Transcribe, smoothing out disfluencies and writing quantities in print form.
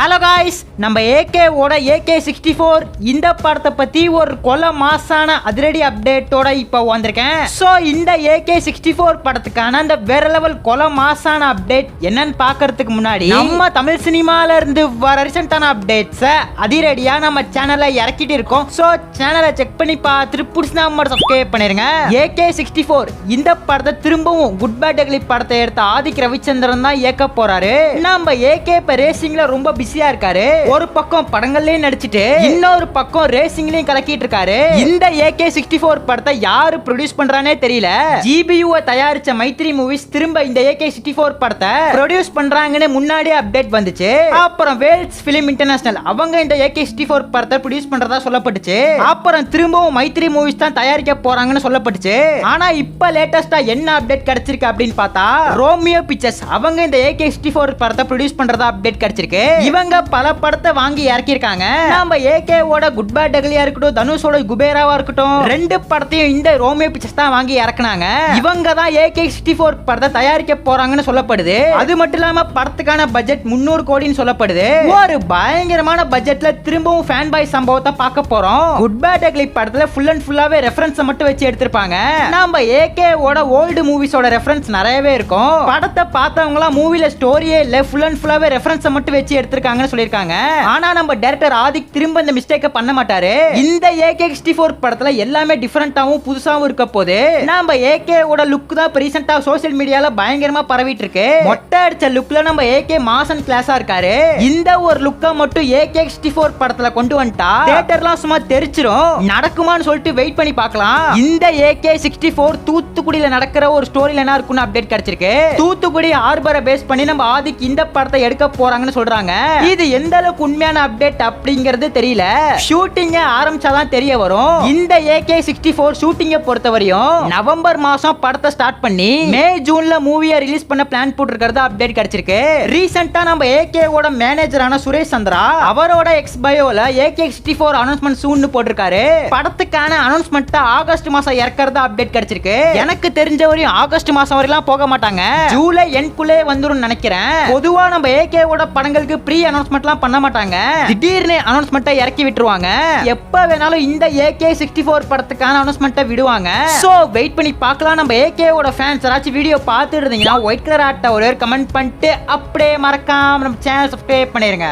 Hello guys, நம்ம ஏகேவோட AK64 இந்த படத்தை பத்தி ஒரு கொலை மாசான அதிரடி அப்டேட்டோட இப்போ வந்திருக்கேன். ஸோ இந்த AK64 படத்துக்கான அந்த வேற லெவல் கொலை மாசான அப்டேட் என்னன்னு பார்க்கறதுக்கு முன்னாடி நம்ம தமிழ் சினிமால இருந்து வர ரீசெண்டான அப்டேட்ஸை அதிரடியா நம்ம சேனல்ல இறக்கிட்டு இருக்கோம். ஸோ சேனலை செக் பண்ணி பார்த்துட்டு பிடிச்சா மட்டும் சப்ஸ்கிரைப் பண்ணிருங்க. AK64 இந்த படத்தை திரும்பவும் குட் பேட் அக்லி படத்தை எடுத்த ஆதிக் ரவிச்சந்திரன் தான் இயக்க போறாரு. நம்ம AK இப்ப ரேசிங்ல ரொம்ப பிஸியா இருக்காரு. ஒரு பக்கம் படங்கள்லயே நடிச்சிட்டு இன்னொரு பக்கம் ரேசிங்லயும் கலக்கிட்டு இருக்காரு. இந்த AK64 படத்தை யாரு ப்ரொடியூஸ் பண்றானே தெரியல. GBU தயாரிச்ச மைத்ரி மூவிஸ் திரும்ப இந்த AK64 படத்தை ப்ரொடியூஸ் பண்றாங்கன்னு முன்னாடியே அப்டேட் வந்துச்சு. அப்புறம் வேல்ஸ் பிலிம் இன்டர்நேஷனல் அவங்க இந்த AK64 படத்தை ப்ரொடியூஸ் பண்றதா சொல்லப்பட்டுச்சு. அப்புறம் திரும்பவும் மைத்ரி மூவிஸ் தான் தயாரிக்க போறாங்கன்னு சொல்லப்பட்டுச்சு. ஆனா இப்ப லேட்டஸ்டா என்ன அப்டேட் கிடைச்சிருக்கு அப்படின்னு பார்த்தா ரோமியோ பிக்சர்ஸ் அவங்க இந்த AK64 படத்தை ப்ரொடியூஸ் பண்றதா அப்டேட் கிடைச்சிருக்கு. இவங்க பல படத்தை வாங்கி இறக்கிருக்காங்க. நம்ம ஏகேவோட குட் பேட் அக்லியா இருக்கட்டும், தனுஷோட குபேராவா இருக்கட்டும், ரெண்டு படத்தையும் இந்த ரோமியோ பிக்சர்ஸ் தான் வாங்கி இறக்குனாங்க. இவங்க தான் AK64 படத்தை தயாரிக்க போறாங்கன்னு சொல்லப்படுது. அது மட்டும் இல்லாம படத்துக்கான பட்ஜெட் 300 கோடின்னு சொல்லப்படுது. ஒரு பயங்கரமான பட்ஜெட்ல திரும்பவும் ஃபேன் பாய் சம்பவத்தை பார்க்க போறோம். குட் பேட் அக்லி படத்துல ஃபுல் அண்ட் ஃபுல்லாவே ரெஃபரன்ஸ் மட்டும் வச்சு எடுத்திருப்பாங்க. நம்ம ஏகேவோட ஓல்டு மூவிஸோட ரெஃபரன்ஸ் நிறையவே இருக்கும். படத்தை பார்த்தவங்க மூவில ஸ்டோரியே இல்ல, ஃபுல் அண்ட் ஃபுல்லாவே ரெஃபரன்ஸ் மட்டும் வச்சு எடுத்திருக்காங்கன்னு சொல்லிருக்காங்க. ஆனா நம்ம டைரக்டர் ஆதிக் திரும்ப இந்த மிஸ்டேக்க பண்ண மாட்டாரு. இந்த AK64 படத்துல எல்லாமே டிஃபரண்டாவும் புதுசாவும் இருக்க போது. நம்ம AKவோட லுக் தான் ரீசெண்டா சோஷியல் மீடியால பயங்கரமா பரவிட்டு இருக்கு. மொட்டை அடிச்ச லுக்ல நம்ம AK மாசன் கிளாஸா இருக்காரு. இந்த ஒரு லுக்க மட்டும் AK64 படத்துல கொண்டு வந்துட்டா தியேட்டர்லாம் சும்மா தெரிச்சிரும். நடக்குமான்னு சொல்லிட்டு வெயிட் பண்ணி பார்க்கலாம். இந்த AK64 தூத்துக்குடியில நடக்கிற ஒரு ஸ்டோரியில என்ன இருக்குன்னு அப்டேட் கிடைச்சிருக்கு. தூத்துக்குடி ஹார்பரை பேஸ் பண்ணி நம்ம ஆதிக் இந்த படத்தை எடுக்க போறாங்கன்னு சொல்றாங்க. இது எந்த அளவுக்கு உண்மையான அப்டேட் அப்படிங்கிறது தெரியல. ஷூட்டிங்க ஆரம்பிச்சாதான் தெரிய வரும். இந்த AK64 ஷூட்டிங்க பொறுத்தவரையும் நவம்பர் மாசம் படத்தை ஸ்டார்ட் பண்ணி மே ஜூன்ல மூவியை ரிலீஸ் பண்ண பிளான் போட்டுருக்கிறது அப்டேட் கிடைச்சிருக்கு. ரீசெண்டா நம்ம AKவோட மேனேஜரான சுரேஷ் சந்திரா அவரோட எக்ஸ் பயோல AK64 அனௌன்ஸ்மெண்ட் சூன் போட்டிருக்காரு. படத்துக்கான அனௌன்ஸ்மெண்ட் ஆகஸ்ட் மாசம் இறக்கறதா அப்டேட் கிடைச்சிருக்கு. எனக்கு தெரிஞ்ச வரையும் ஆகஸ்ட் மாசம் வரையெல்லாம் போக மாட்டாங்க, ஜூலை எண்ட்குள்ளே வந்துரும் நினைக்கிறேன். பொதுவா நம்ம AKவோட படங்களுக்கு ப்ரீ அனௌன்ஸ்மெண்ட்லாம் பண்ண மாட்டாங்க, திடீர்னு அனௌன்ஸ்மெண்ட்டை இறக்கி விட்டுருவாங்க. எப்ப வேணாலும் இந்த AK64 படத்துக்கான அனௌன்ஸ்மெண்ட்டை விடுவாங்க. சோ வெயிட் பண்ணி பார்க்கலாம். நம்ம AKவோட ஃபேன்ஸ் யாராச்சும் வீடியோ பார்த்துட்டு இருந்தீங்கன்னா ஒயிட் கலர் ஆட்ட ஒரு கமெண்ட் பண்ணிட்டு அப்படியே மறக்காம நம்ம சேனல் சப்ஸ்கிரைப் பண்ணிருங்க.